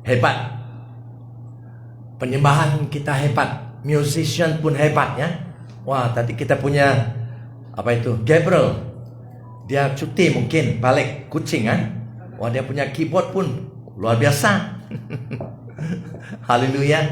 Hebat. Penyembahan kita hebat. Musician pun hebat ya. Wah, tadi kita punya Gabriel. Dia cuti mungkin balik Kuching kan. Wah, dia punya keyboard pun luar biasa. Haleluya.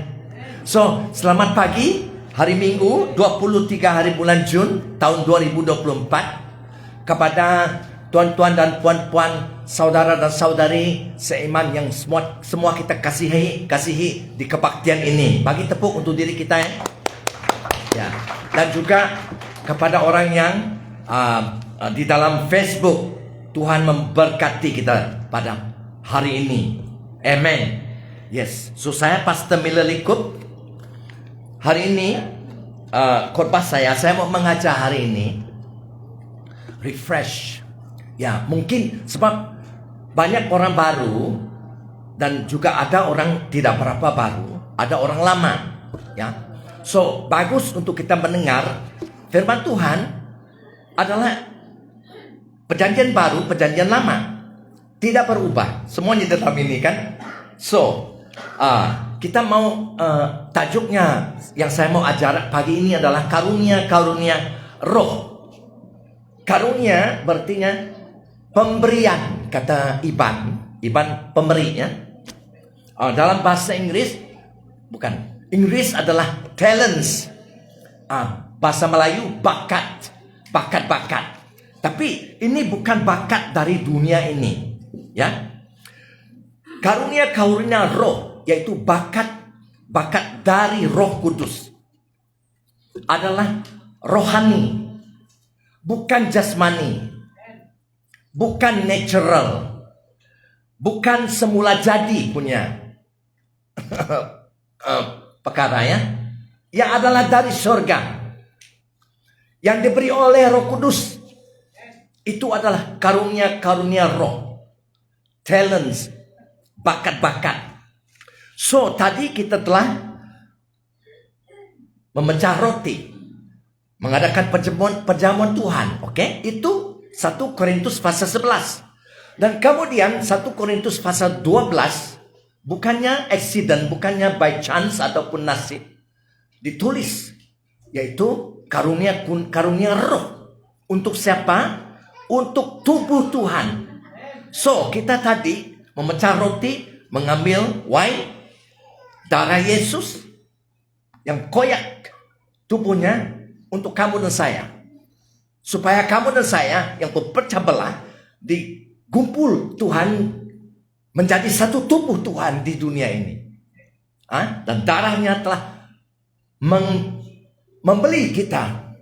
So, selamat pagi. Hari Minggu 23 hari bulan Jun tahun 2024. Kepada tuan-tuan dan puan-puan, saudara dan saudari seiman yang semua kita kasihi di kebaktian ini. Bagi tepuk untuk diri kita ya. Dan juga kepada orang yang di dalam Facebook, Tuhan memberkati kita pada hari ini. Amen. Yes. So saya Pastor Miller Likup. Hari ini khotbah saya mau mengajar hari ini refresh. Ya, mungkin sebab banyak orang baru dan juga ada orang tidak berapa baru, ada orang lama, ya. So, bagus untuk kita mendengar firman Tuhan adalah perjanjian baru, perjanjian lama. Tidak berubah. Semuanya dalam ini kan. So, kita mau tajuknya yang saya mau ajar pagi ini adalah karunia-karunia roh. Karunia berartinya pemberian, kata Iban pemberinya. Dalam bahasa Inggris, Inggris adalah talents. Bahasa Melayu bakat. Tapi ini bukan bakat dari dunia ini, ya. Karunia roh, yaitu bakat dari Roh Kudus, adalah rohani, bukan jasmani. Bukan natural, bukan semula jadi punya perkara ya. Yang adalah dari surga, yang diberi oleh Roh Kudus. Itu adalah karunia roh, talents, bakat. So tadi kita telah memecah roti, mengadakan perjamuan Tuhan. Oke, itu 1 Korintus pasal 11. Dan kemudian 1 Korintus pasal 12 bukannya accident, bukannya by chance ataupun nasib, ditulis yaitu karunia roh. Untuk siapa? Untuk tubuh Tuhan. So, kita tadi memecah roti, mengambil wine, darah Yesus yang koyak tubuhnya untuk kamu dan saya. Supaya kamu dan saya yang berpecah belah digumpul Tuhan menjadi satu tubuh Tuhan di dunia ini. Dan darahnya telah membeli kita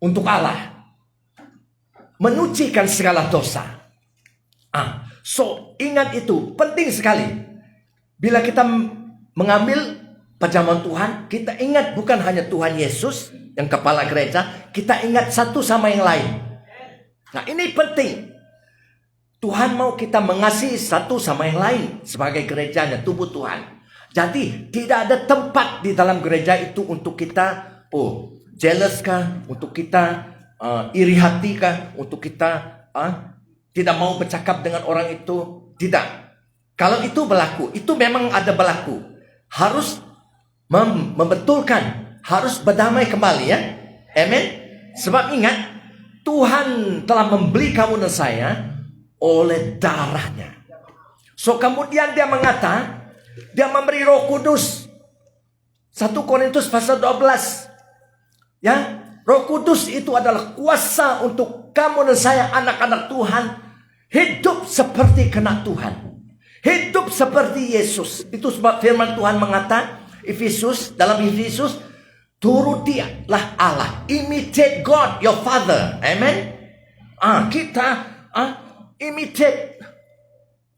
untuk Allah, menyucikan segala dosa. So ingat itu penting sekali. Bila kita mengambil perjamuan Tuhan, kita ingat bukan hanya Tuhan Yesus yang kepala gereja, kita ingat satu sama yang lain. Nah, ini penting. Tuhan mau kita mengasihi satu sama yang lain sebagai gerejanya, tubuh Tuhan. Jadi tidak ada tempat di dalam gereja itu untuk kita jealous kah, untuk kita iri hati kah, untuk kita tidak mau bercakap dengan orang itu. Tidak. Kalau itu berlaku, itu memang ada berlaku. Harus membetulkan, harus berdamai kembali ya. Amen. Sebab ingat, Tuhan telah membeli kamu dan saya oleh darahnya. So kemudian dia dia memberi Roh Kudus. 1 Korintus pasal 12. Ya, Roh Kudus itu adalah kuasa untuk kamu dan saya, anak-anak Tuhan, hidup seperti kenak Tuhan. Hidup seperti Yesus. Itu sebab firman Tuhan mengatakan dalam Efesus, turutilah Allah, imitate God your Father. Amen. Kita imitate,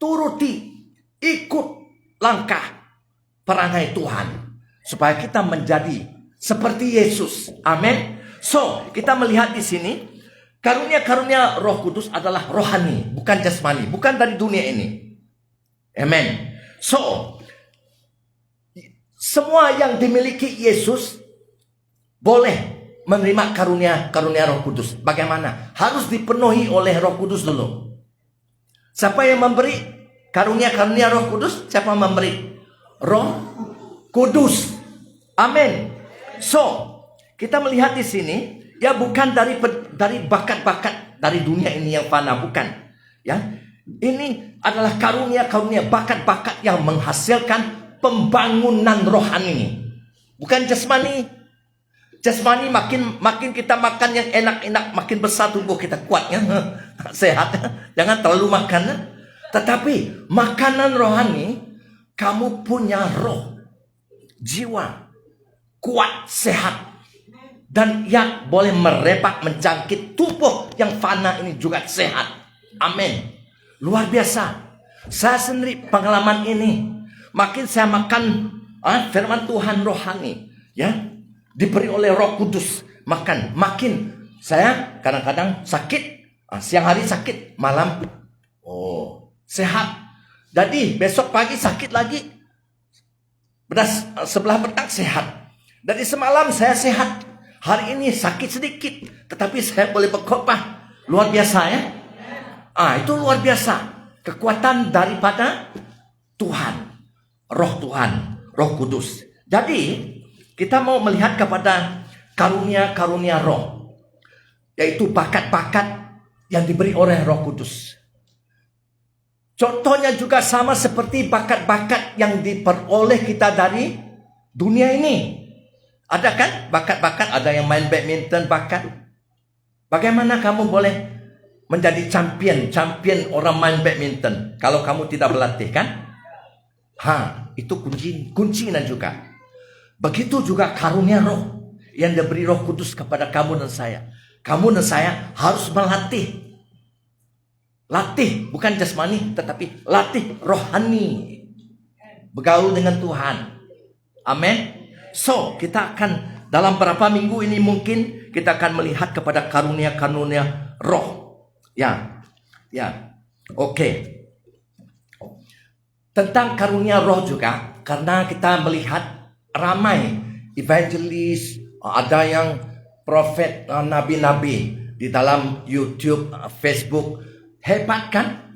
turuti, ikut langkah perangai Tuhan supaya kita menjadi seperti Yesus. Amin. So kita melihat di sini karunia Roh Kudus adalah rohani, bukan jasmani, bukan dari dunia ini. Amen. So semua yang dimiliki Yesus boleh menerima karunia Roh Kudus. Bagaimana? Harus dipenuhi oleh Roh Kudus dulu. Siapa yang memberi karunia-karunia Roh Kudus, siapa memberi? Roh Kudus. Amin. So, kita melihat di sini, ya bukan dari bakat-bakat dari dunia ini yang fana, bukan. Ya, ini adalah karunia-karunia, bakat-bakat yang menghasilkan pembangunan rohani. Bukan jasmani. Jasmani makin kita makan yang enak-enak, makin besar tubuh kita, kuatnya, sehat. Jangan terlalu makan. Tetapi makanan rohani, kamu punya roh, jiwa, kuat, sehat. Dan yang boleh merebak, menjangkit tubuh yang fana ini juga sehat. Amin. Luar biasa. Saya sendiri pengalaman ini. Makin saya makan firman Tuhan rohani, ya, diberi oleh Roh Kudus, makin saya kadang-kadang sakit, siang hari sakit, malam sehat. Jadi besok pagi sakit lagi, sebelah petang sehat. Dari semalam saya sehat, hari ini sakit sedikit, tetapi saya boleh berkhotbah. Luar biasa, ya. Itu luar biasa. Kekuatan daripada Tuhan. Roh Tuhan, Roh Kudus. Jadi kita mau melihat kepada karunia-karunia roh, yaitu bakat-bakat yang diberi oleh Roh Kudus. Contohnya juga sama seperti bakat-bakat yang diperoleh kita dari dunia ini. Ada kan bakat-bakat? Ada yang main badminton bakat. Bagaimana kamu boleh menjadi champion orang main badminton kalau kamu tidak berlatih, kan? Itu kuncinya juga. Begitu juga karunia roh yang diberi Roh Kudus kepada kamu dan saya. Kamu dan saya harus melatih. Latih, bukan jasmani, tetapi latih rohani. Bergaul dengan Tuhan. Amin. So, kita akan dalam beberapa minggu ini mungkin kita akan melihat kepada karunia-karunia roh. Ya. Oke. Tentang karunia roh juga, karena kita melihat ramai evangelis, ada yang profet, nabi-nabi di dalam YouTube, Facebook. Hebat kan?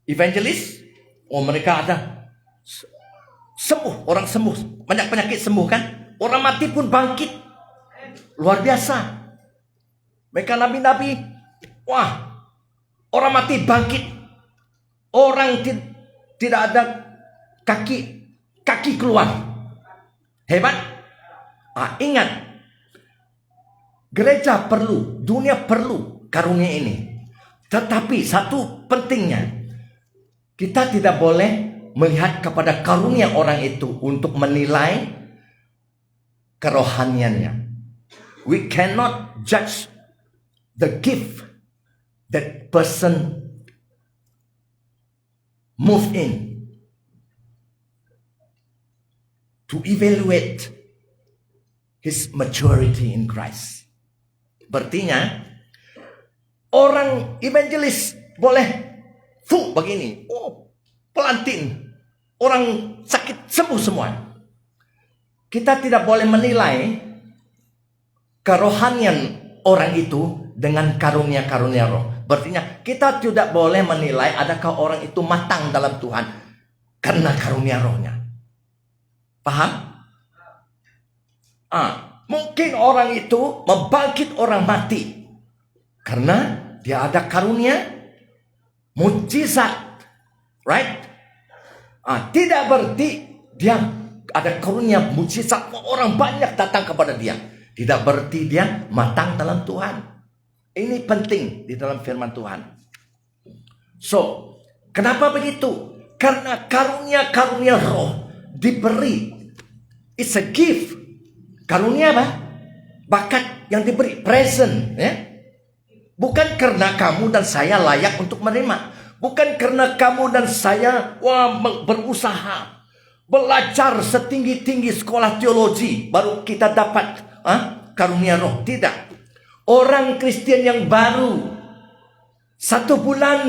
Evangelis, mereka ada sembuh, orang sembuh, banyak penyakit sembuh kan? Orang mati pun bangkit. Luar biasa. Mereka nabi-nabi, orang mati bangkit. Orang tidak ada kaki keluar. Hebat. Ingat, gereja perlu, dunia perlu karunia ini. Tetapi satu pentingnya, kita tidak boleh melihat kepada karunia orang itu untuk menilai kerohaniannya. We cannot judge the gift that person move in to evaluate his maturity in Christ. Berartinya orang evangelis boleh begini, pelantin, orang sakit sembuh semua. Kita tidak boleh menilai kerohanian orang itu dengan karunia-karunia roh. Berarti kita tidak boleh menilai adakah orang itu matang dalam Tuhan karena karunia rohnya. Paham? Mungkin orang itu membangkit orang mati karena dia ada karunia mujizat. Right? Tidak berarti dia ada karunia mujizat, orang banyak datang kepada dia. Tidak berarti dia matang dalam Tuhan. Ini penting di dalam firman Tuhan. So, kenapa begitu? Karena karunia-karunia roh diberi. It's a gift. Karunia apa? Bakat yang diberi, present, ya. Bukan karena kamu dan saya layak untuk menerima. Bukan karena kamu dan saya berusaha, belajar setinggi-tinggi sekolah teologi baru kita dapat karunia roh. Tidak. Orang Kristen yang baru 1 bulan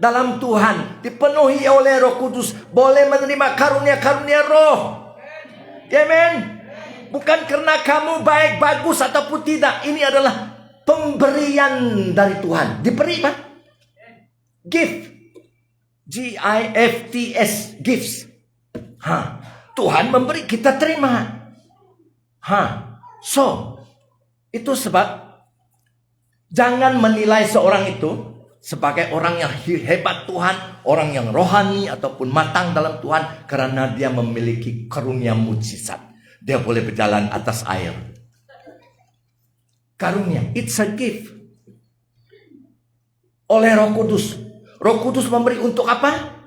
dalam Tuhan dipenuhi oleh Roh Kudus boleh menerima karunia-karunia roh. Amen. Bukan karena kamu baik, bagus ataupun tidak. Ini adalah pemberian dari Tuhan. Diberi apa? Gift. Gifts, gifts. Tuhan memberi, kita terima. So, itu sebab jangan menilai seorang itu sebagai orang yang hebat Tuhan, orang yang rohani ataupun matang dalam Tuhan karena dia memiliki karunia mujizat. Dia boleh berjalan atas air. Karunia, it's a gift. Oleh Roh Kudus. Roh Kudus memberi untuk apa?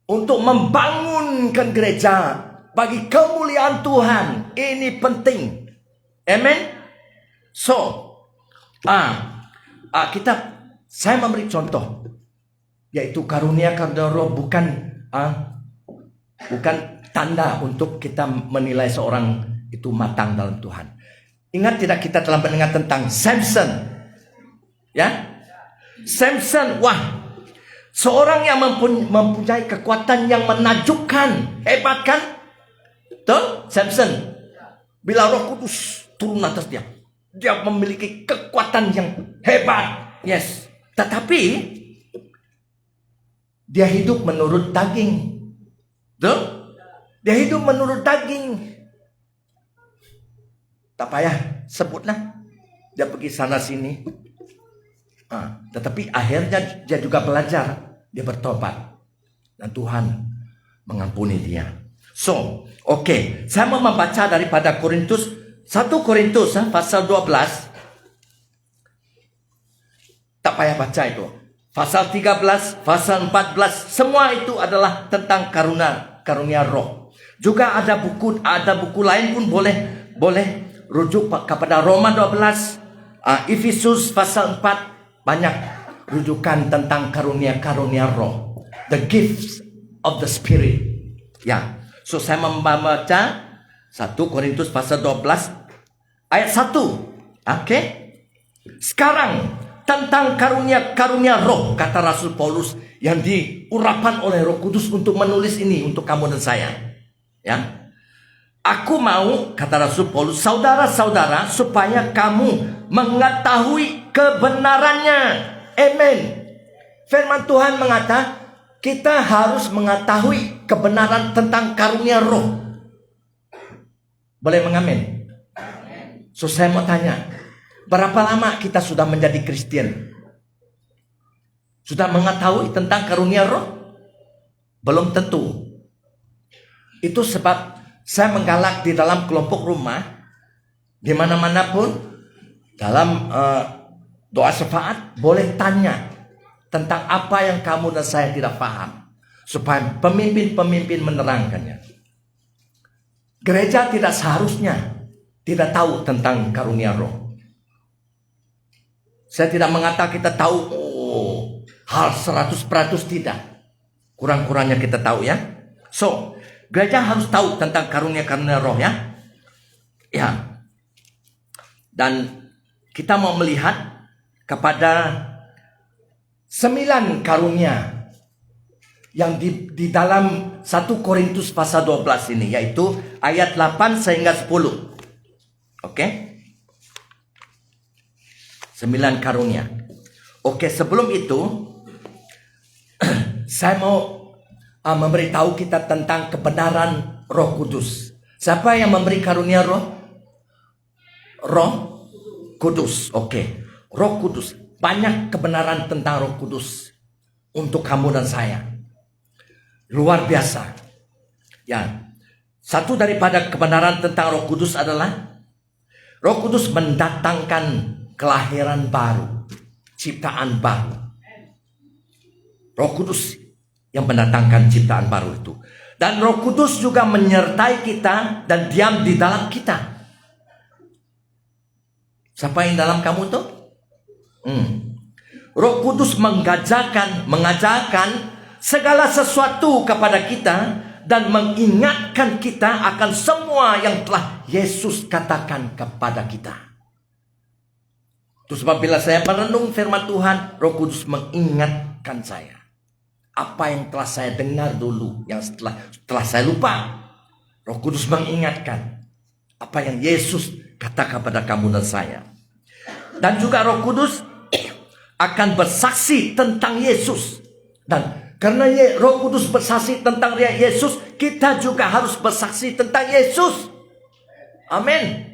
Untuk membangunkan gereja bagi kemuliaan Tuhan. Ini penting. Amen. So, saya memberi contoh, yaitu karunia Roh bukan tanda untuk kita menilai seorang itu matang dalam Tuhan. Ingat tidak kita telah mendengar tentang Samson? Ya, Samson, seorang yang mempunyai kekuatan yang menakjubkan, hebat kan? Tuh, Samson. Bila Roh Kudus turun atas dia, dia memiliki kekuatan yang hebat. Yes, tetapi dia hidup menurut daging. Tuh, dia hidup menurut daging. Tak payah sebutlah. Dia pergi sana sini. Tetapi akhirnya dia juga belajar. Dia bertobat. Dan Tuhan mengampuni dia. So, oke. Saya mau membaca daripada Korintus 1 Korintus pasal 12. Tak payah baca itu. Pasal 13, pasal 14. Semua itu adalah tentang karunia Roh. Juga ada buku lain pun boleh rujuk kepada Roma 12, Efesus pasal 4, banyak rujukan tentang karunia Roh, the gifts of the Spirit. Ya, so saya membaca 1 Korintus pasal 12 ayat 1. Oke. Sekarang tentang karunia Roh, kata Rasul Paulus yang diurapan oleh Roh Kudus untuk menulis ini untuk kamu dan saya. Ya. Aku mau, kata Rasul Paulus, saudara-saudara, supaya kamu mengetahui kebenarannya. Amen. Firman Tuhan mengatakan, kita harus mengetahui kebenaran tentang karunia Roh. Boleh mengamin? So saya mau tanya, berapa lama kita sudah menjadi Kristen? Sudah mengetahui tentang karunia Roh? Belum tentu. Itu sebab saya menggalak di dalam kelompok rumah, di mana-mana pun, dalam doa syafaat, boleh tanya tentang apa yang kamu dan saya tidak paham, supaya pemimpin-pemimpin menerangkannya. Gereja tidak seharusnya tidak tahu tentang karunia Roh. Saya tidak mengatakan kita tahu hal 100% tidak. Kurang-kurangnya kita tahu ya. So, gereja harus tahu tentang karunia Roh ya. Ya. Dan kita mau melihat kepada 9 karunia yang di dalam 1 Korintus pasal 12 ini, yaitu ayat 8 sehingga 10. Oke? 9 karunia. Oke, sebelum itu saya mau memberitahu kita tentang kebenaran Roh Kudus. Siapa yang memberi karunia Roh? Roh Kudus. Oke. Roh Kudus. Banyak kebenaran tentang Roh Kudus untuk kamu dan saya. Luar biasa. Ya. Satu daripada kebenaran tentang Roh Kudus adalah Roh Kudus mendatangkan kelahiran baru, ciptaan baru. Roh Kudus yang mendatangkan ciptaan baru itu. Dan Roh Kudus juga menyertai kita dan diam di dalam kita. Siapa yang dalam kamu tuh? Roh Kudus mengajarkan segala sesuatu kepada kita dan mengingatkan kita akan semua yang telah Yesus katakan kepada kita. Itu sebab bila saya merenung firman Tuhan, Roh Kudus mengingatkan saya apa yang telah saya dengar dulu, yang setelah saya lupa. Roh Kudus mengingatkan apa yang Yesus katakan kepada kamu dan saya. Dan juga Roh Kudus akan bersaksi tentang Yesus Dan karena Roh Kudus bersaksi tentang Yesus, kita juga harus bersaksi tentang Yesus. Amin.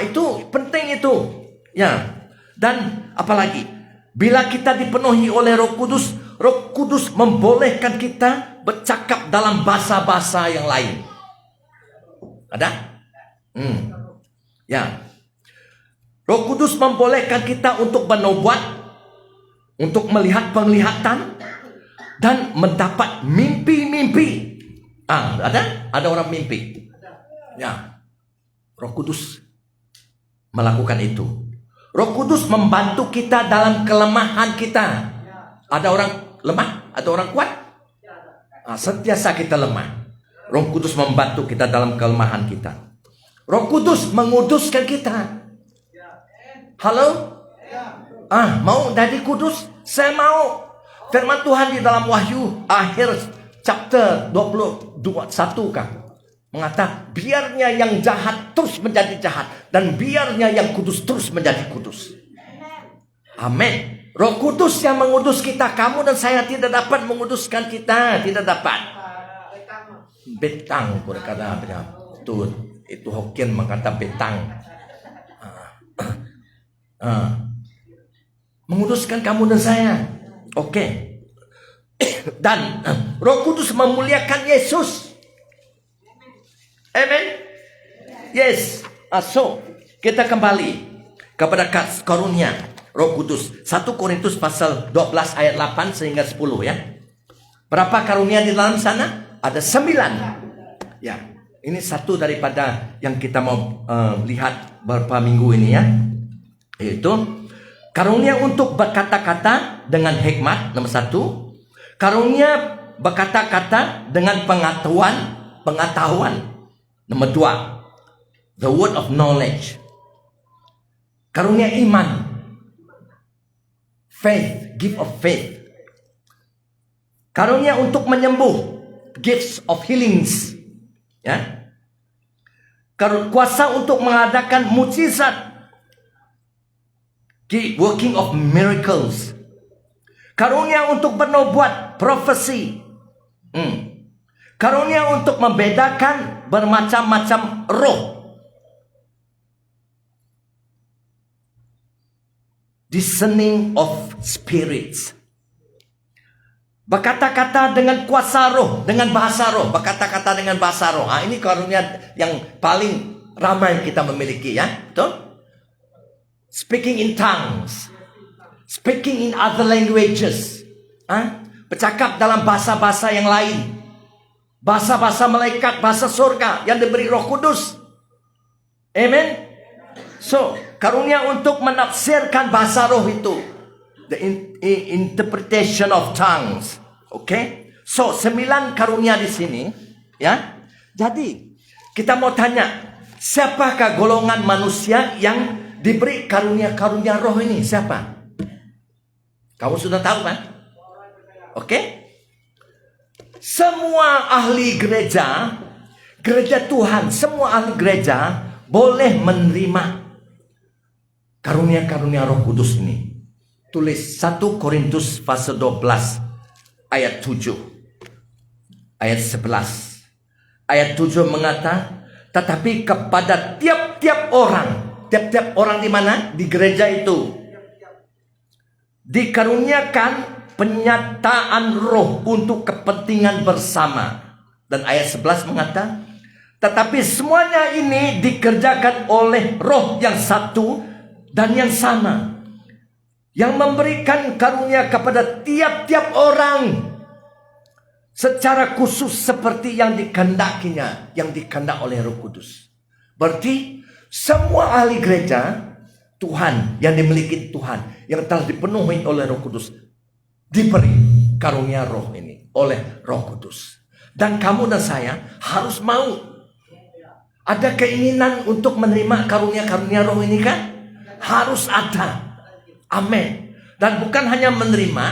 Itu penting itu. Ya. Dan apalagi bila kita dipenuhi oleh Roh Kudus membolehkan kita bercakap dalam bahasa-bahasa yang lain. Ada? Ya. Roh Kudus membolehkan kita untuk bernubuat, untuk melihat penglihatan, dan mendapat mimpi-mimpi. Ada orang mimpi. Ya. Roh Kudus melakukan itu. Roh Kudus membantu kita dalam kelemahan kita. Ada orang lemah? Ada orang kuat? Sentiasa kita lemah. Roh Kudus membantu kita dalam kelemahan kita. Roh Kudus menguduskan kita. Halo? Mau jadi kudus? Saya mau. Firman Tuhan di dalam Wahyu akhir chapter 21 kah? Mengatakan biarnya yang jahat terus menjadi jahat, dan biarnya yang kudus terus menjadi kudus. Amin. Roh Kudus yang mengudus kita. Kamu dan saya tidak dapat menguduskan kita. Tidak dapat. Betang berkata itu Hokkien mengata betang. Menguduskan kamu dan saya. Oke. Dan Roh Kudus memuliakan Yesus. Amen. Yes. So kita kembali kepada karunia Roh Kudus. 1 Korintus pasal 12 ayat 8 sehingga 10 ya. Berapa karunia di dalam sana? Ada 9. Ya. Ini satu daripada yang kita mau lihat beberapa minggu ini ya. Yaitu karunia untuk berkata-kata dengan hikmat, nomor 1. Karunia berkata-kata dengan pengetahuan, nomor 2. The word of knowledge. Karunia iman, faith, gift of faith. Karunia untuk menyembuh, gifts of healings. Ya. Kuasa untuk mengadakan mukjizat, working of miracles. Karunia untuk bernubuat, profesi. Karunia untuk membedakan bermacam-macam roh. Discerning of spirits. Berkata-kata dengan kuasa roh, dengan bahasa roh. Berkata-kata dengan bahasa roh. Ini karunia yang paling ramai kita memiliki ya. Betul? Speaking in tongues. Speaking in other languages. Bercakap dalam bahasa-bahasa yang lain. Bahasa-bahasa malaikat, bahasa surga yang diberi Roh Kudus. Amen. So, karunia untuk menafsirkan bahasa roh itu. The interpretation of tongues. Okay? So, 9 karunia di sini, ya. Jadi, kita mau tanya, siapakah golongan manusia yang diberi karunia-karunia roh ini? Siapa? Kamu sudah tahu kan? Okay? Semua ahli gereja Tuhan, semua ahli gereja boleh menerima karunia-karunia Roh Kudus ini. Tulis 1 Korintus pasal 12 ayat 7. Ayat 11. Ayat 7 mengata, tetapi kepada tiap-tiap orang di mana? Di gereja itu dikaruniakan penyataan roh untuk kepentingan bersama. Dan ayat 11 mengata, tetapi semuanya ini dikerjakan oleh roh yang satu dan yang sama, yang memberikan karunia kepada tiap-tiap orang secara khusus seperti yang dikehendakinya, yang dikehendak oleh Roh Kudus. Berarti semua ahli gereja Tuhan, yang dimiliki Tuhan, yang telah dipenuhi oleh Roh Kudus, diberi karunia roh ini oleh Roh Kudus. Dan kamu dan saya harus mau. Ada keinginan untuk menerima karunia-karunia roh ini kan? Harus ada. Amin. Dan bukan hanya menerima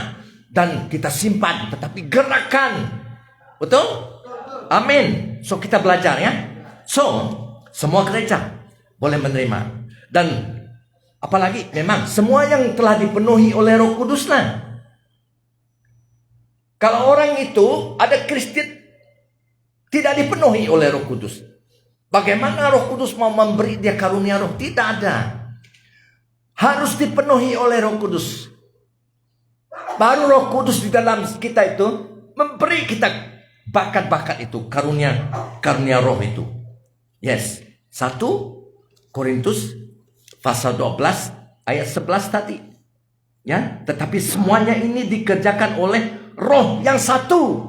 dan kita simpan, tetapi gerakan. Betul? Amin. So kita belajar ya. So semua gereja boleh menerima. Dan apalagi memang semua yang telah dipenuhi oleh Roh Kudus lah. Kalau orang itu ada Kristen tidak dipenuhi oleh Roh Kudus, bagaimana Roh Kudus mau memberi dia karunia roh? Tidak ada. Harus dipenuhi oleh Roh Kudus. Baru Roh Kudus di dalam kita itu memberi kita bakat-bakat itu, karunia roh itu. Yes. 1 Korintus pasal 12 ayat 11 tadi. Ya, tetapi semuanya ini dikerjakan oleh Roh yang satu,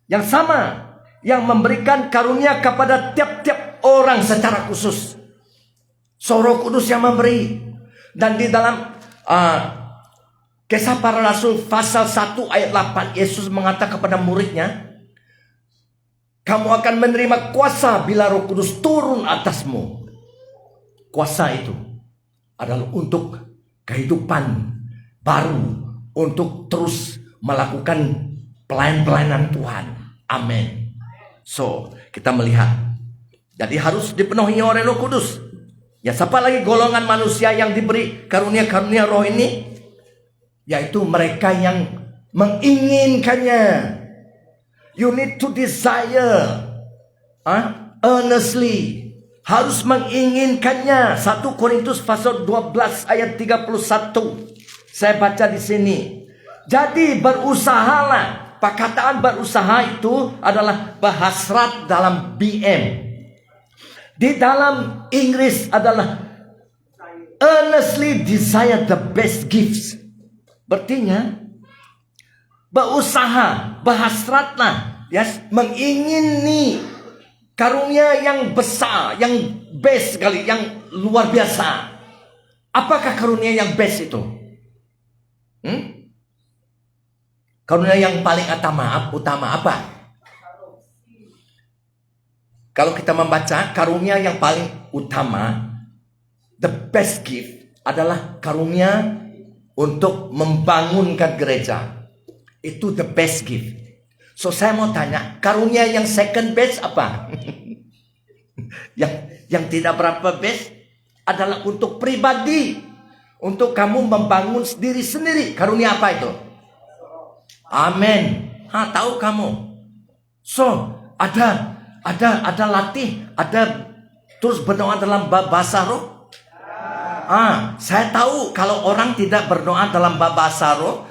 yang sama, yang memberikan karunia kepada tiap-tiap orang secara khusus. So, Roh Kudus yang memberi. Dan di dalam Kisah Para Rasul pasal 1 ayat 8, Yesus mengatakan kepada muridnya, kamu akan menerima kuasa bila Roh Kudus turun atasmu. Kuasa itu adalah untuk kehidupan baru, untuk terus melakukan pelayanan Tuhan. Amin. So, kita melihat. Jadi harus dipenuhi oleh Roh Kudus. Ya, siapa lagi golongan manusia yang diberi karunia-karunia roh ini? Yaitu mereka yang menginginkannya. You need to desire. Earnestly. Harus menginginkannya. 1 Korintus pasal 12 ayat 31. Saya baca di sini. Jadi berusahalah. Perkataan berusaha itu adalah berhasrat dalam BM. Di dalam Inggris adalah earnestly desire the best gifts. Berartinya berusaha, berhasratlah, yes, mengingini karunia yang besar, yang best sekali, yang luar biasa. Apakah karunia yang best itu? Karunia yang paling utama apa? Kalau kita membaca karunia yang paling utama, the best gift adalah karunia untuk membangunkan gereja. Itu the best gift. So saya mau tanya, karunia yang second best apa? yang tidak berapa best adalah untuk pribadi, untuk kamu membangun diri sendiri. Karunia apa itu? Amin. Tahu kamu? So ada latih, ada terus berdoa dalam bahasa roh. Saya tahu kalau orang tidak berdoa dalam bahasa roh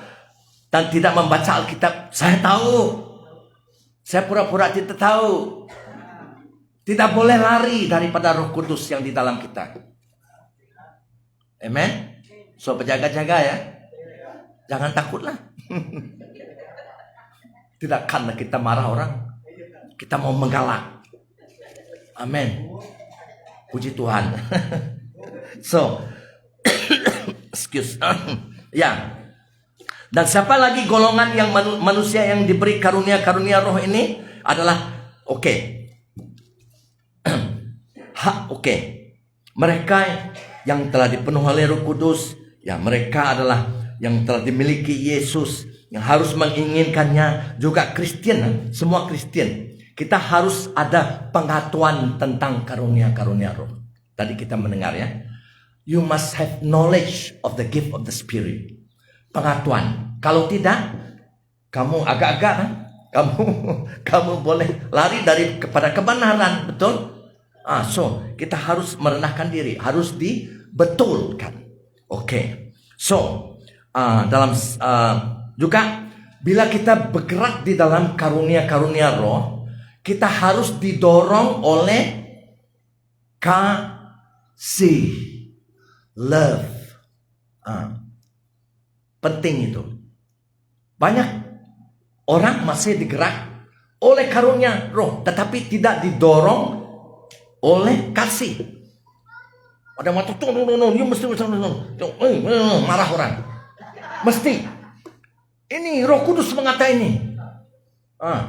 dan tidak membaca Alkitab, saya tahu. Saya pura-pura tidak tahu. Tidak boleh lari daripada Roh Kudus yang di dalam kita. Amen. So berjaga-jaga ya. Jangan takutlah. Tidak karena kita marah orang, kita mau menggalak. Amin. Puji Tuhan. So, excuse. Ya. Dan siapa lagi golongan yang manusia yang diberi karunia-karunia roh ini adalah oke. Mereka yang telah dipenuhi oleh Roh Kudus, ya mereka adalah yang telah dimiliki Yesus, yang harus menginginkannya. Juga Kristen, semua Kristen, kita harus ada pengetahuan tentang karunia-karunia roh. Tadi kita mendengar ya, you must have knowledge of the gift of the Spirit. Pengetahuan. Kalau tidak, kamu agak-agak kan? Kamu boleh lari kepada kebenaran, betul? So kita harus merendahkan diri, harus dibetulkan. Oke. So dalam juga bila kita bergerak di dalam karunia-karunia roh, kita harus didorong oleh kasih, love. Penting itu. Banyak orang masih digerak oleh karunia roh, tetapi tidak didorong oleh kasih. Ada waktu you mesti marah orang. Mesti. Ini Roh Kudus mengata ini.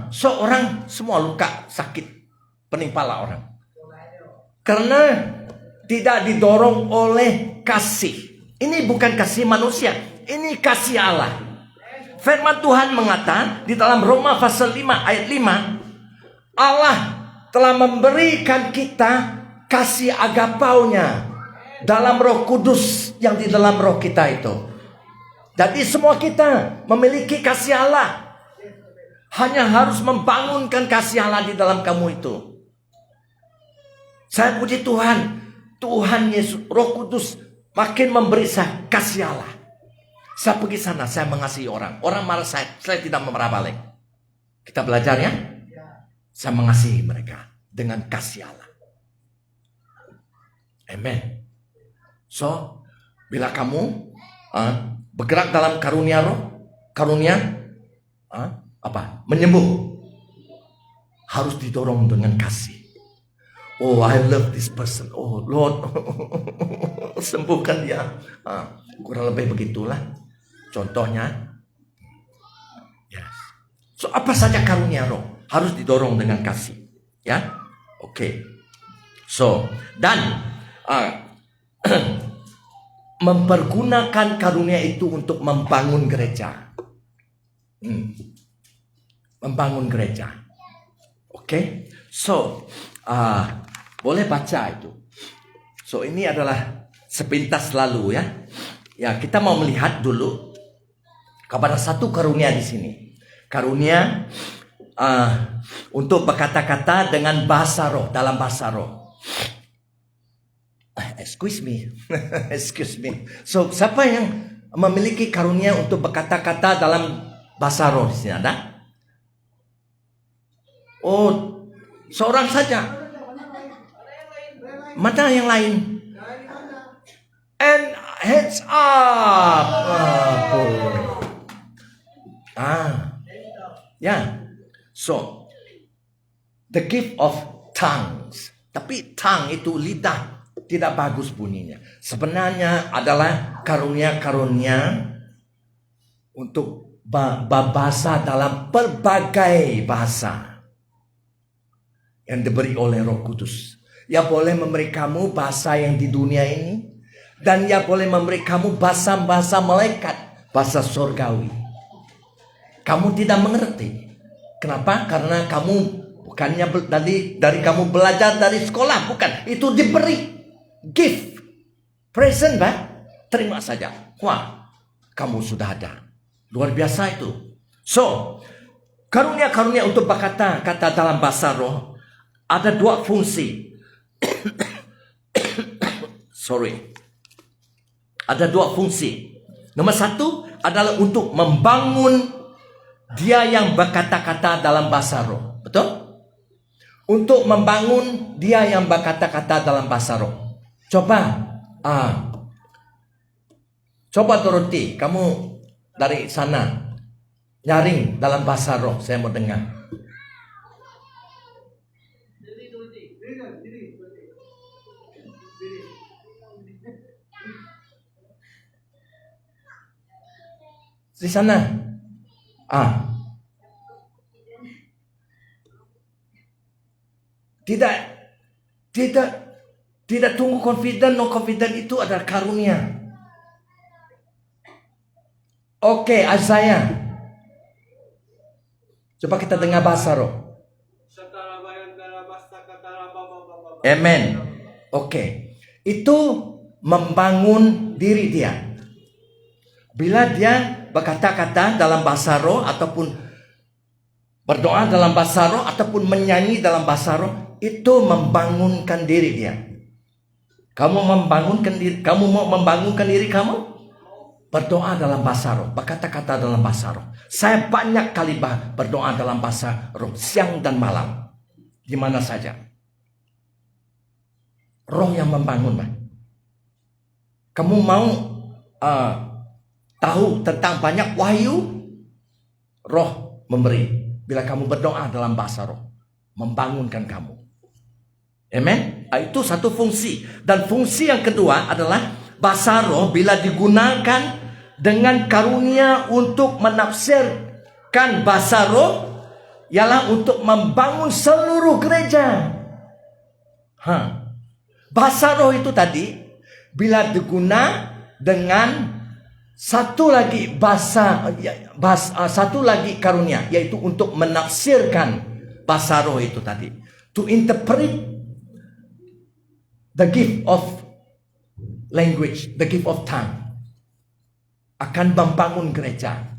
Seorang semua luka, sakit, penimpala orang. Karena tidak didorong oleh kasih. Ini bukan kasih manusia, ini kasih Allah. Firman Tuhan mengatakan di dalam Roma pasal 5 ayat 5, Allah telah memberikan kita kasih agapaunya dalam Roh Kudus yang di dalam roh kita itu. Jadi semua kita memiliki kasih Allah. hanya harus membangunkan kasih Allah di dalam kamu itu. Saya puji Tuhan, Tuhan Yesus, Roh Kudus makin memberi saya kasih Allah. Saya pergi sana, saya mengasihi orang. Orang marah saya tidak memarah balik. Kita belajar ya. Saya mengasihi mereka dengan kasih Allah. Amen. So, bila kamu bergerak dalam karunia roh, menyembuh, harus didorong dengan kasih. Oh, I love this person. Oh, Lord, sembuhkan dia. Kurang lebih begitulah. Contohnya, yes. So, apa saja karunia roh harus didorong dengan kasih, ya. Oke. So, dan mempergunakan karunia itu untuk membangun gereja. Membangun gereja. Oke. So, boleh baca itu. So, ini adalah sepintas lalu ya. Ya, kita mau melihat dulu kepada satu karunia di sini. Karunia untuk berkata-kata dengan bahasa roh, dalam bahasa roh. Excuse me. Excuse me. So, siapa yang memiliki karunia untuk berkata-kata dalam bahasa roh di sini ada? Oh, seorang saja. Mana yang lain? And hands up. Ya. So, the gift of tongues. Tapi tongue itu lidah. Tidak bagus bunyinya. Sebenarnya adalah karunia-karunia untuk bahasa dalam berbagai bahasa yang diberi oleh Roh Kudus. Ya boleh memberi kamu bahasa yang di dunia ini, dan ya boleh memberi kamu bahasa-bahasa malaikat, bahasa surgawi. Kamu tidak mengerti. Kenapa? Karena kamu bukannya dari kamu belajar dari sekolah, bukan. Itu diberi. Gift, present, Pak. Terima saja. Wah, kamu sudah ada. Luar biasa itu. So, karunia-karunia untuk berkata-kata dalam bahasa roh ada dua fungsi. Ada dua fungsi. Nomor satu adalah untuk membangun dia yang berkata-kata dalam bahasa roh. Betul? Untuk membangun dia yang berkata-kata dalam bahasa roh. Coba Dorothy, kamu dari sana nyaring dalam bahasa roh, saya mau dengar. Di sana. Tidak tunggu confident, no confident itu adalah karunia. Oke, Isaiah. Coba kita dengar bahasa roh. Amen. Oke. Itu membangun diri dia. Bila dia berkata-kata dalam bahasa roh ataupun berdoa dalam bahasa roh ataupun menyanyi dalam bahasa roh, itu membangunkan diri dia. Kamu mau membangunkan diri kamu? Berdoa dalam bahasa roh, berkata-kata dalam bahasa roh. Saya banyak kali berdoa dalam bahasa roh, siang dan malam, di mana saja. Roh yang membangun, Pak. Kamu mau tahu tentang banyak wahyu? Roh memberi. Bila kamu berdoa dalam bahasa roh, membangunkan kamu. Amen. Itu satu fungsi. Dan fungsi yang kedua adalah bahasa roh bila digunakan dengan karunia untuk menafsirkan bahasa roh, ialah untuk membangun seluruh gereja. Bahasa roh itu tadi bila diguna dengan satu lagi satu lagi karunia, yaitu untuk menafsirkan bahasa roh itu tadi. To interpret the gift of language, the gift of tongue, akan membangun gereja.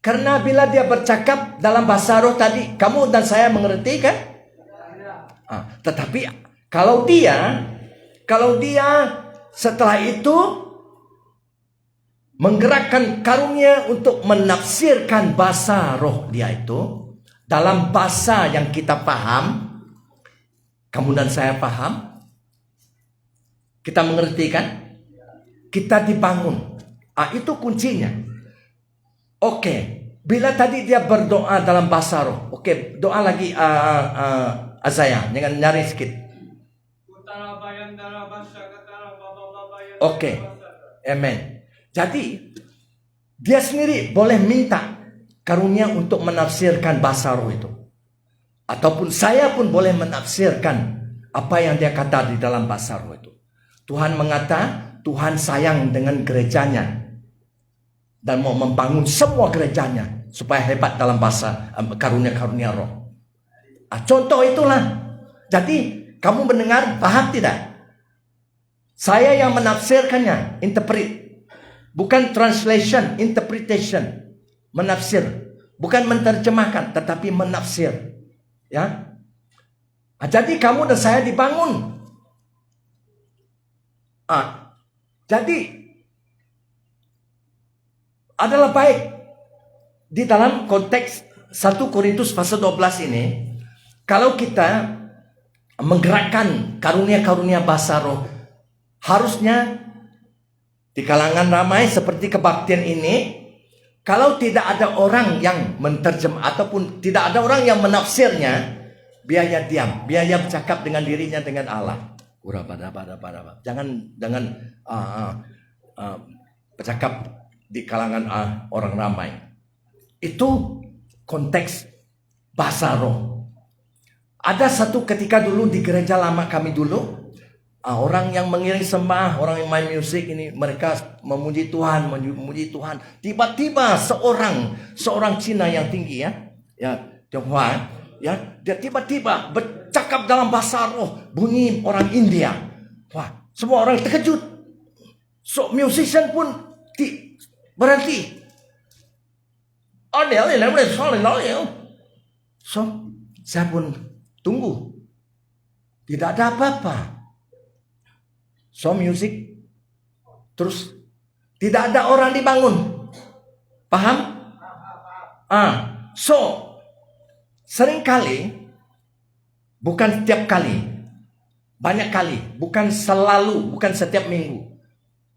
Karena bila dia bercakap dalam bahasa roh tadi, kamu dan saya mengerti kan? Tetapi kalau dia setelah itu menggerakkan karunia untuk menafsirkan bahasa roh dia itu dalam bahasa yang kita paham, kamu dan saya paham, kita mengerti kan? Kita dibangun. Itu kuncinya. Oke, bila tadi dia berdoa dalam bahasa roh, oke, doa lagi Azaya, jangan nyari sedikit. Oke, amen. Jadi dia sendiri boleh minta karunia untuk menafsirkan bahasa roh itu, ataupun saya pun boleh menafsirkan apa yang dia kata di dalam bahasa roh itu. Tuhan mengata Tuhan sayang dengan gerejanya dan mau membangun semua gerejanya supaya hebat dalam bahasa karunia-karunia roh. Contoh itulah. Jadi kamu mendengar, paham tidak? Saya yang menafsirkannya, interpret. Bukan translation, interpretation. Menafsir. Bukan menerjemahkan, tetapi menafsir. Ya. Jadi kamu dan saya dibangun. Jadi adalah baik di dalam konteks 1 Korintus pasal 12 ini, kalau kita menggerakkan karunia-karunia bahasa roh, harusnya di kalangan ramai seperti kebaktian ini, kalau tidak ada orang yang menerjemah ataupun tidak ada orang yang menafsirnya, biarnya diam, biarnya bercakap dengan dirinya dengan Allah. Jangan bercakap di kalangan orang ramai. Itu konteks bahasa roh. Ada satu ketika dulu di gereja lama kami dulu, orang yang mengiring sembah, orang yang main musik ini, mereka memuji Tuhan, memuji Tuhan. Tiba-tiba seorang Cina yang tinggi Tionghoa, dia tiba-tiba bercakap dalam bahasa roh, bunyi orang India. Wah, semua orang terkejut. So musician pun berhenti. So saya pun tunggu. Tidak ada apa-apa. So music terus tidak ada orang dibangun. Paham? So seringkali, bukan setiap kali, banyak kali, bukan selalu, bukan setiap minggu,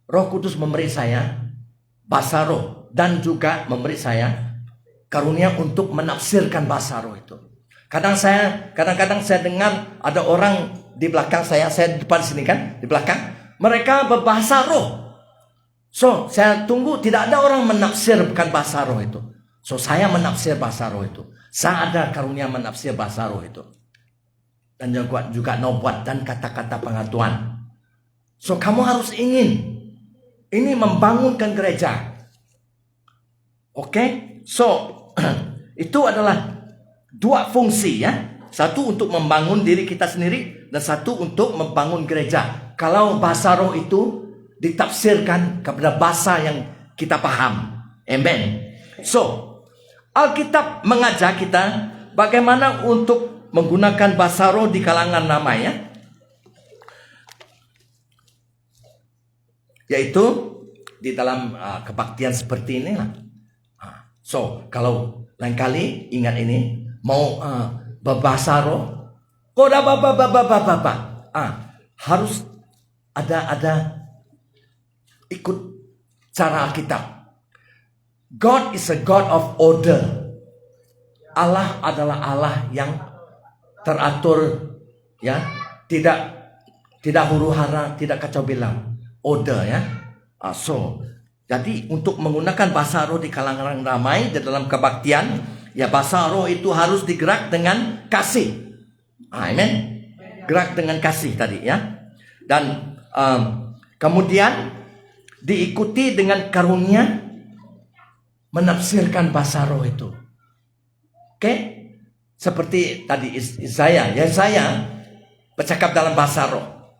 Roh Kudus memberi saya bahasa roh dan juga memberi saya karunia untuk menafsirkan bahasa roh itu. Kadang-kadang saya dengar ada orang di belakang saya di depan sini kan, di belakang, mereka berbahasa roh. So saya tunggu, tidak ada orang menafsirkan bahasa roh itu. So saya menafsir bahasa roh itu. Saya ada karunia menafsir bahasa roh itu. Dan juga nubuat dan kata-kata pengetahuan. So kamu harus ingin. Ini membangunkan gereja. Oke? So itu adalah dua fungsi ya. Satu untuk membangun diri kita sendiri, dan satu untuk membangun gereja. Kalau bahasa roh itu ditafsirkan kepada bahasa yang kita paham. Amen. So Alkitab mengajak kita bagaimana untuk menggunakan bahasa roh di kalangan ramai ya. Yaitu di dalam kebaktian seperti inilah. So kalau lain kali ingat ini, mau berbahasa roh, harus ada ikut cara Alkitab. God is a God of order. Allah adalah Allah yang teratur ya, tidak huru-hara, tidak kacau bilang. Order ya. So jadi untuk menggunakan bahasa roh di kalangan ramai di dalam kebaktian, ya bahasa roh itu harus digerak dengan kasih. Amen. Gerak dengan kasih tadi ya. Dan kemudian diikuti dengan karunia menafsirkan bahasa roh itu. Oke? Seperti tadi Yesaya bercakap dalam bahasa roh.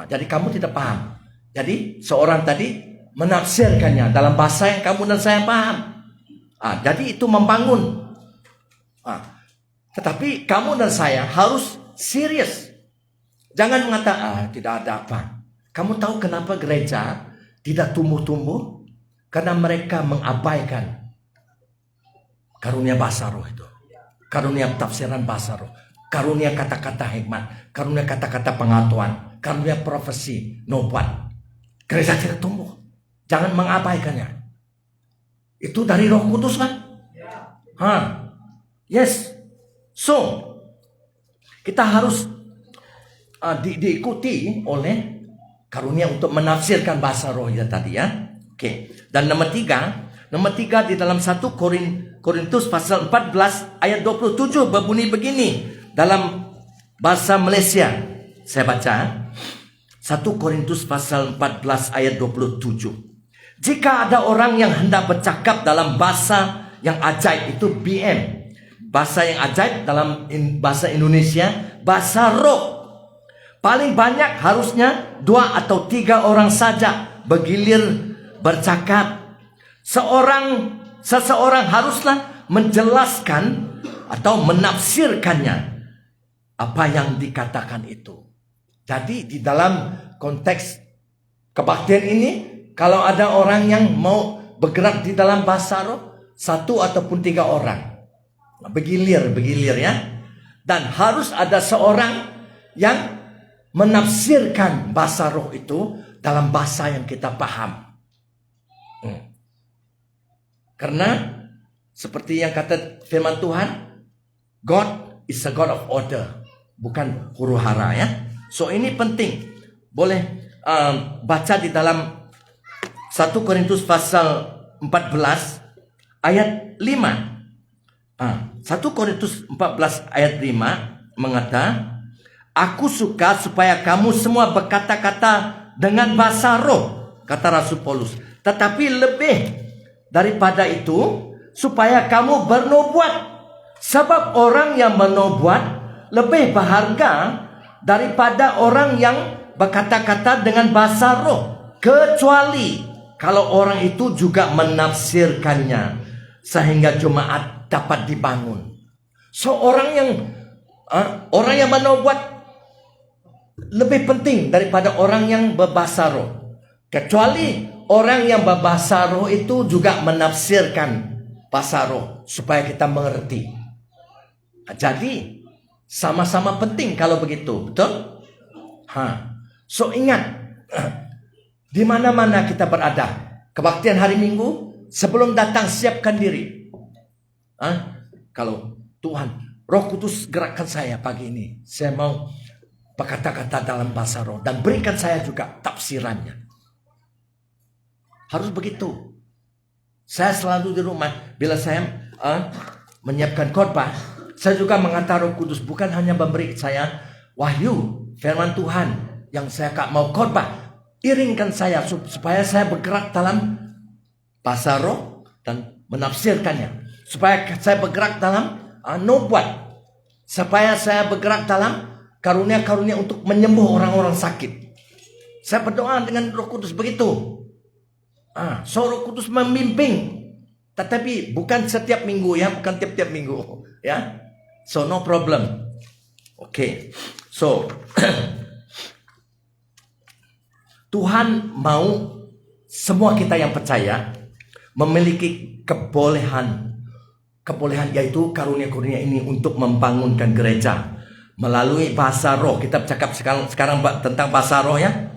Jadi kamu tidak paham. Jadi seorang tadi menafsirkannya dalam bahasa yang kamu dan saya paham. Jadi itu membangun. Tetapi kamu dan saya harus serius. Jangan mengatakan tidak ada apa. Kamu tahu kenapa gereja tidak tumbuh-tumbuh? Karena mereka mengabaikan karunia bahasa roh itu. Karunia tafsiran bahasa roh. Karunia kata-kata hikmat. Karunia kata-kata pengetahuan. Karunia profesi, nubuat. Gereja tidak tumbuh. Jangan mengabaikannya. Itu dari Roh Kudus kan? Yes. So, kita harus diikuti oleh karunia untuk menafsirkan bahasa roh ya tadi ya. Oke. Dan nomor tiga di dalam 1 Korintus pasal 14 ayat 27 berbunyi begini dalam bahasa Malaysia. Saya baca 1 Korintus pasal 14 ayat 27. Jika ada orang yang hendak bercakap dalam bahasa yang ajaib, itu BM. Bahasa yang ajaib dalam bahasa Indonesia, bahasa roh. Paling banyak harusnya 2 atau 3 orang saja bergilir bercakap. Seseorang haruslah menjelaskan atau menafsirkannya apa yang dikatakan itu. Jadi di dalam konteks kebaktian ini, kalau ada orang yang mau bergerak di dalam bahasa roh, 1 ataupun 3 orang bergilir ya. Dan harus ada seorang yang menafsirkan bahasa roh itu dalam bahasa yang kita paham. Karena seperti yang kata firman Tuhan, God is a God of order, bukan huru-hara ya. So ini penting. Boleh baca di dalam 1 Korintus pasal 14 ayat 5. 1 Korintus 14 ayat 5 mengatakan, aku suka supaya kamu semua berkata-kata dengan bahasa roh, kata Rasul Paulus. Tetapi lebih daripada itu, supaya kamu bernubuat. Sebab orang yang bernubuat lebih berharga daripada orang yang berkata-kata dengan bahasa roh. Kecuali kalau orang itu juga menafsirkannya, sehingga jemaat dapat dibangun. So orang yang bernubuat lebih penting daripada orang yang berbahasa roh. Kecuali orang yang berbahasa roh itu juga menafsirkan bahasa roh supaya kita mengerti. Jadi sama-sama penting kalau begitu, betul? So ingat, di mana-mana kita berada, kebaktian hari Minggu, sebelum datang siapkan diri. Kalau Tuhan, Roh Kudus gerakkan saya pagi ini, saya mau berkata-kata dalam bahasa roh, dan berikan saya juga tafsirannya. Harus begitu. Saya selalu di rumah, bila saya menyiapkan khotbah, saya juga mengantar Roh Kudus, bukan hanya memberi saya wahyu firman Tuhan yang saya mau khotbah, iringkan saya supaya saya bergerak dalam bahasa roh dan menafsirkannya, supaya saya bergerak dalam nubuat, supaya saya bergerak dalam karunia-karunia untuk menyembuh orang-orang sakit. Saya berdoa dengan Roh Kudus begitu. So Roh Kudus membimbing, tetapi bukan setiap minggu ya, bukan tiap-tiap minggu ya. So no problem. Oke. So Tuhan mau semua kita yang percaya memiliki kebolehan yaitu karunia-karunia ini untuk membangunkan gereja melalui bahasa roh. Kita cakap sekarang tentang bahasa roh ya,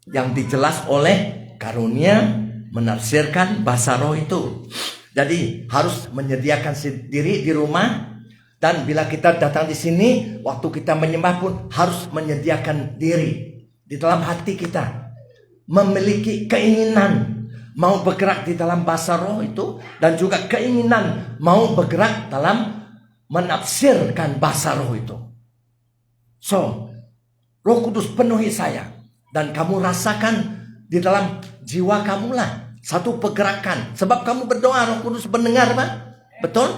yang dijelas oleh karunia menafsirkan bahasa roh itu. Jadi harus menyediakan diri di rumah, dan bila kita datang di sini, waktu kita menyembah pun harus menyediakan diri di dalam hati kita, memiliki keinginan mau bergerak di dalam bahasa roh itu, dan juga keinginan mau bergerak dalam menafsirkan bahasa roh itu. So, Roh Kudus penuhi saya, dan kamu rasakan di dalam jiwa kamu lah satu pergerakan. Sebab kamu berdoa, Roh Kudus mendengar, Pak? Betul?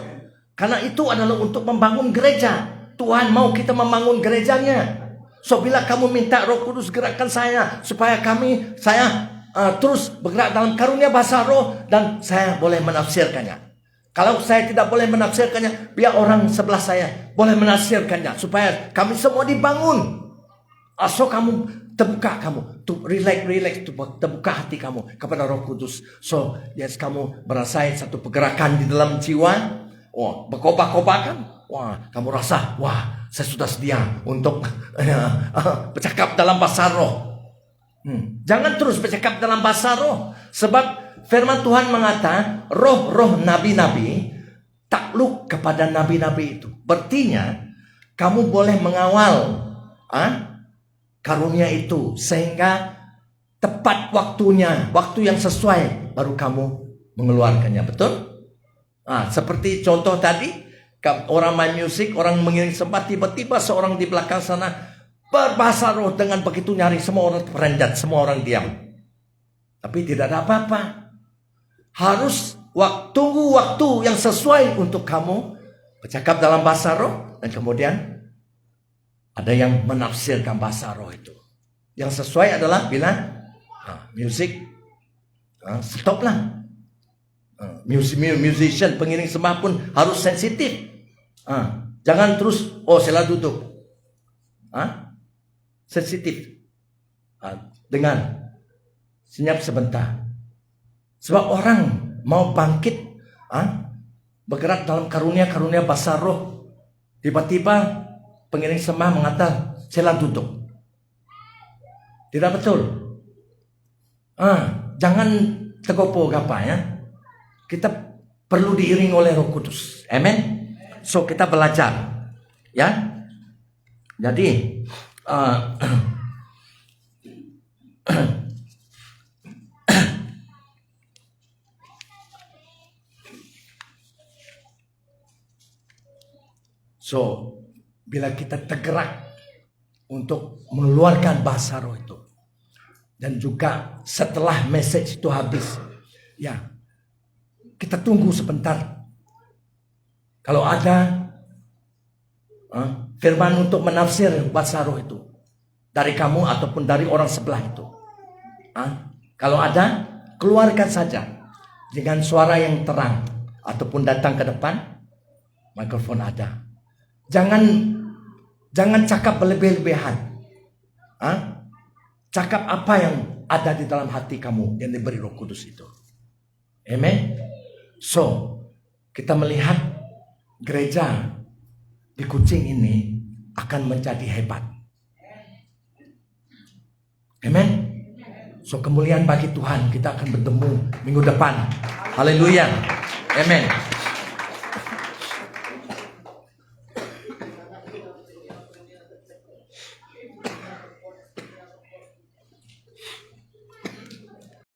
Karena itu adalah untuk membangun gereja. Tuhan mau kita membangun gerejanya. So, bila kamu minta Roh Kudus gerakkan saya, supaya saya terus bergerak dalam karunia bahasa roh, dan saya boleh menafsirkannya. Kalau saya tidak boleh menafsirkannya, biar orang sebelah saya boleh menafsirkannya. Supaya kami semua dibangun. So kamu terbuka, relax, terbuka hati kamu kepada Roh Kudus. So, yes, kamu merasakan satu pergerakan di dalam jiwa. Wah, berkobar-kobarkan. Wah, kamu rasa, wah, saya sudah sedia untuk bercakap dalam bahasa roh. Jangan terus bercakap dalam bahasa roh. Sebab firman Tuhan mengatakan, roh-roh nabi-nabi takluk kepada nabi-nabi itu. Berartinya, kamu boleh mengawal karunia itu sehingga tepat waktunya, waktu yang sesuai baru kamu mengeluarkannya, betul? Seperti contoh tadi, orang main musik, orang mengiring sembah, tiba-tiba seorang di belakang sana berbahasa roh dengan begitu nyaring, semua orang terperanjat, semua orang diam. Tapi tidak ada apa-apa. Harus tunggu waktu yang sesuai untuk kamu bercakap dalam bahasa roh, dan kemudian ada yang menafsirkan bahasa roh itu. Yang sesuai adalah bila musik stoplah. Musician, pengiring sembah pun harus sensitif. Jangan terus, saya duduk. Sensitif. Dengar. Senyap sebentar. Sebab orang mau bangkit, bergerak dalam karunia-karunia bahasa roh. Tiba-tiba pengiring sembah mengatakan, sila duduk. Tidak betul. Jangan tegopo apa ya. Kita perlu diiring oleh Roh Kudus. Amen. So kita belajar, ya. Jadi so bila kita tergerak untuk mengeluarkan bahasa roh itu, dan juga setelah message itu habis, ya kita tunggu sebentar. Kalau ada firman untuk menafsir bahasa roh itu dari kamu ataupun dari orang sebelah itu, kalau ada, keluarkan saja dengan suara yang terang, ataupun datang ke depan, mikrofon ada. Jangan cakap berlebih-lebihan. Cakap apa yang ada di dalam hati kamu yang diberi Roh Kudus itu. Amen. So, kita melihat gereja di Kucing ini akan menjadi hebat. Amen. So, kemuliaan bagi Tuhan. Kita akan bertemu minggu depan. Haleluya. Amen.